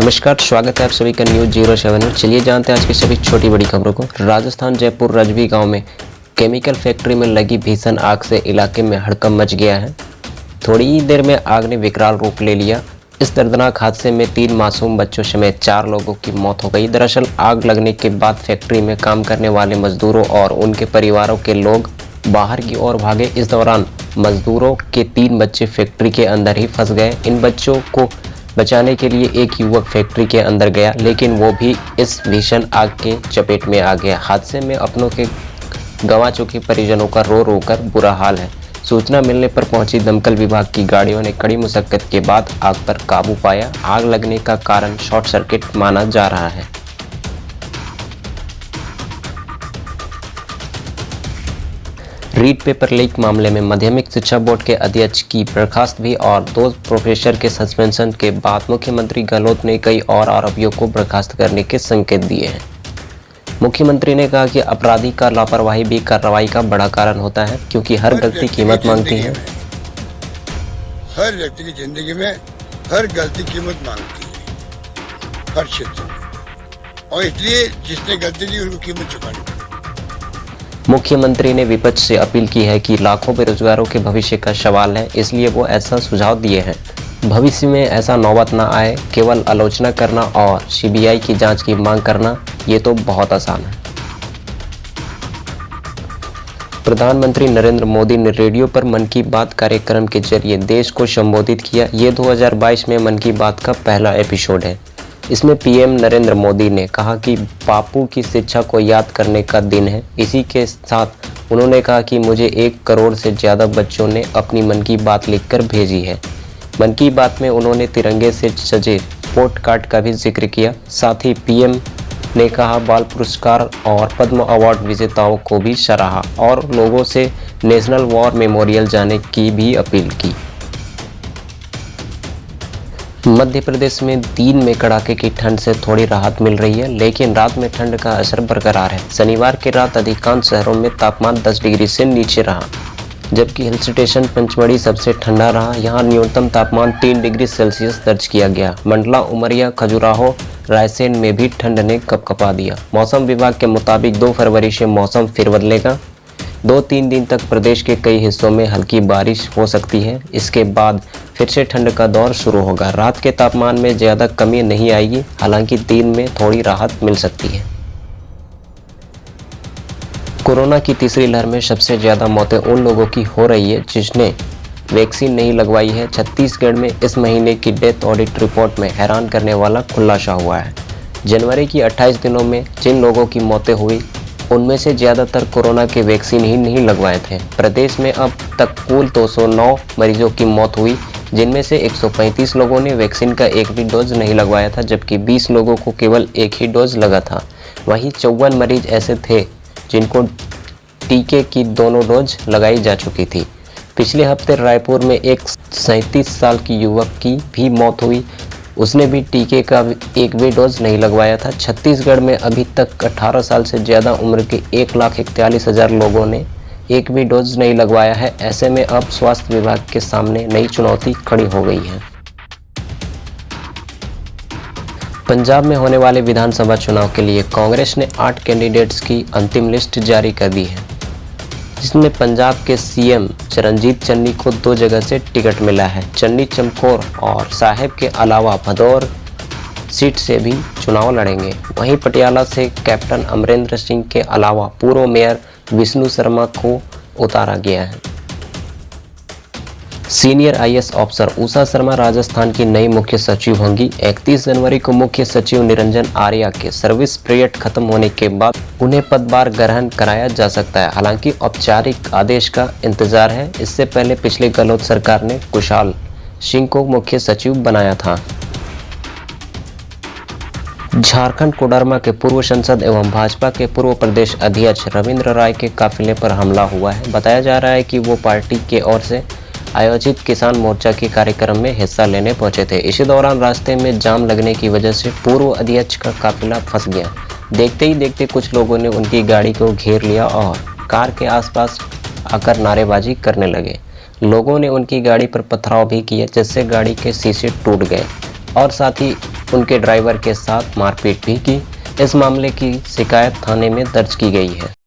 नमस्कार, स्वागत है आप सभी का न्यूज़ 07 में। चलिए जानते हैं आज की सभी छोटी बड़ी खबरों को। राजस्थान जयपुर रजवी गांव में केमिकल फैक्ट्री में लगी भीषण आग से इलाके में हड़कंप मच गया है। थोड़ी ही देर में आग ने विकराल रूप ले लिया। इस दर्दनाक हादसे में 3 मासूम बच्चों समेत 4 लोगों की मौत हो गई। दरअसल आग लगने के बाद फैक्ट्री में काम करने वाले मजदूरों और उनके परिवारों के लोग बाहर की ओर भागे। इस दौरान मजदूरों के 3 बच्चे फैक्ट्री के अंदर ही फंस गए। इन बच्चों को बचाने के लिए एक युवक फैक्ट्री के अंदर गया, लेकिन वो भी इस भीषण आग के चपेट में आ गया। हादसे में अपनों के गंवा चुके परिजनों का रो रो कर बुरा हाल है। सूचना मिलने पर पहुंची दमकल विभाग की गाड़ियों ने कड़ी मुशक्कत के बाद आग पर काबू पाया। आग लगने का कारण शॉर्ट सर्किट माना जा रहा है। रीट पेपर लीक मामले में माध्यमिक शिक्षा बोर्ड के अध्यक्ष की बर्खास्त भी और 2 प्रोफेसर के सस्पेंशन के बाद मुख्यमंत्री गहलोत ने कई और आरोपियों को बर्खास्त करने के संकेत दिए हैं। मुख्यमंत्री ने कहा कि अपराधी का लापरवाही भी कार्रवाई का बड़ा कारण होता है, क्योंकि हर गलती कीमत मांगती है। हर व्यक्ति की जिंदगी में हर गलती कीमत मांगती है, हर क्षेत्र में, और इसलिए जिसने गलती की उनको कीमत चुकानी पड़ेगी। मुख्यमंत्री ने विपक्ष से अपील की है कि लाखों बेरोजगारों के भविष्य का सवाल है, इसलिए वो ऐसा सुझाव दिए हैं। भविष्य में ऐसा नौबत ना आए। केवल आलोचना करना और सीबीआई की जांच की मांग करना, ये तो बहुत आसान है। प्रधानमंत्री नरेंद्र मोदी ने रेडियो पर मन की बात कार्यक्रम के जरिए देश को संबोधित किया। ये 2022 में मन की बात का पहला एपिसोड है। इसमें पीएम नरेंद्र मोदी ने कहा कि बापू की शिक्षा को याद करने का दिन है। इसी के साथ उन्होंने कहा कि मुझे 1 करोड़ से ज़्यादा बच्चों ने अपनी मन की बात लिखकर भेजी है। मन की बात में उन्होंने तिरंगे से सजे पोस्टकार्ड का भी जिक्र किया। साथ ही पीएम ने कहा बाल पुरस्कार और पद्म अवार्ड विजेताओं को भी सराहा और लोगों से नेशनल वॉर मेमोरियल जाने की भी अपील की। मध्य प्रदेश में दिन में कड़ाके की ठंड से थोड़ी राहत मिल रही है, लेकिन रात में ठंड का असर बरकरार है। शनिवार की रात अधिकांश शहरों में तापमान 10 डिग्री से नीचे रहा, जबकि हिल स्टेशन पंचमढ़ी सबसे ठंडा रहा। यहां न्यूनतम तापमान 3 डिग्री सेल्सियस दर्ज किया गया। मंडला, उमरिया, खजुराहो, रायसेन में भी ठंड ने कपकपा दिया। मौसम विभाग के मुताबिक 2 फरवरी से मौसम फिर बदलेगा। 2-3 दिन तक प्रदेश के कई हिस्सों में हल्की बारिश हो सकती है। इसके बाद फिर से ठंड का दौर शुरू होगा। रात के तापमान में ज़्यादा कमी नहीं आएगी, हालांकि दिन में थोड़ी राहत मिल सकती है। कोरोना की तीसरी लहर में सबसे ज़्यादा मौतें उन लोगों की हो रही है जिसने वैक्सीन नहीं लगवाई है। छत्तीसगढ़ में इस महीने की डेथ ऑडिट रिपोर्ट में हैरान करने वाला खुलासा हुआ है। जनवरी की 28 दिनों में जिन लोगों की मौतें हुई, उनमें से ज़्यादातर कोरोना के वैक्सीन ही नहीं लगवाए थे। प्रदेश में अब तक कुल 209 मरीजों की मौत हुई, जिनमें से 135 लोगों ने वैक्सीन का एक भी डोज नहीं लगवाया था, जबकि 20 लोगों को केवल एक ही डोज लगा था। वहीं 54 मरीज ऐसे थे जिनको टीके की दोनों डोज लगाई जा चुकी थी। पिछले हफ्ते रायपुर में एक 37 साल की युवक की भी मौत हुई। उसने भी टीके का एक भी डोज नहीं लगवाया था। छत्तीसगढ़ में अभी तक 18 साल से ज़्यादा उम्र के 1,41,000 लोगों ने एक भी डोज नहीं लगवाया है। ऐसे में अब स्वास्थ्य विभाग के सामने नई चुनौती खड़ी हो गई है। पंजाब में होने वाले विधानसभा चुनाव के लिए कांग्रेस ने 8 कैंडिडेट्स की अंतिम लिस्ट जारी कर दी है, जिसमें पंजाब के सीएम चरणजीत चन्नी को 2 जगह से टिकट मिला है। चन्नी चमकौर और साहेब के अलावा भदौर सीट से भी चुनाव लड़ेंगे। वहीं पटियाला से कैप्टन अमरेंद्र सिंह के अलावा पूर्व मेयर विष्णु शर्मा को उतारा गया है। सीनियर आईएएस अफसर उषा शर्मा राजस्थान की नई मुख्य सचिव होंगी। 31 जनवरी को मुख्य सचिव निरंजन आर्या के सर्विस पीरियड खत्म होने के बाद उन्हें पदभार ग्रहण कराया जा सकता है। हालांकि औपचारिक आदेश का इंतजार है। इससे पहले पिछले गहलोत सरकार ने कुशाल सिंह को मुख्य सचिव बनाया था। झारखंड कोडरमा के पूर्व सांसद एवं भाजपा के पूर्व प्रदेश अध्यक्ष रविंद्र राय के काफिले पर हमला हुआ है। बताया जा रहा है कि वो पार्टी के ओर से आयोजित किसान मोर्चा के कार्यक्रम में हिस्सा लेने पहुंचे थे। इसी दौरान रास्ते में जाम लगने की वजह से पूर्व अध्यक्ष का काफिला फंस गया। देखते ही देखते कुछ लोगों ने उनकी गाड़ी को घेर लिया और कार के आसपास आकर नारेबाजी करने लगे। लोगों ने उनकी गाड़ी पर पथराव भी किया, जिससे गाड़ी के शीशे टूट गए और साथ ही उनके ड्राइवर के साथ मारपीट भी की। इस मामले की शिकायत थाने में दर्ज की गई है।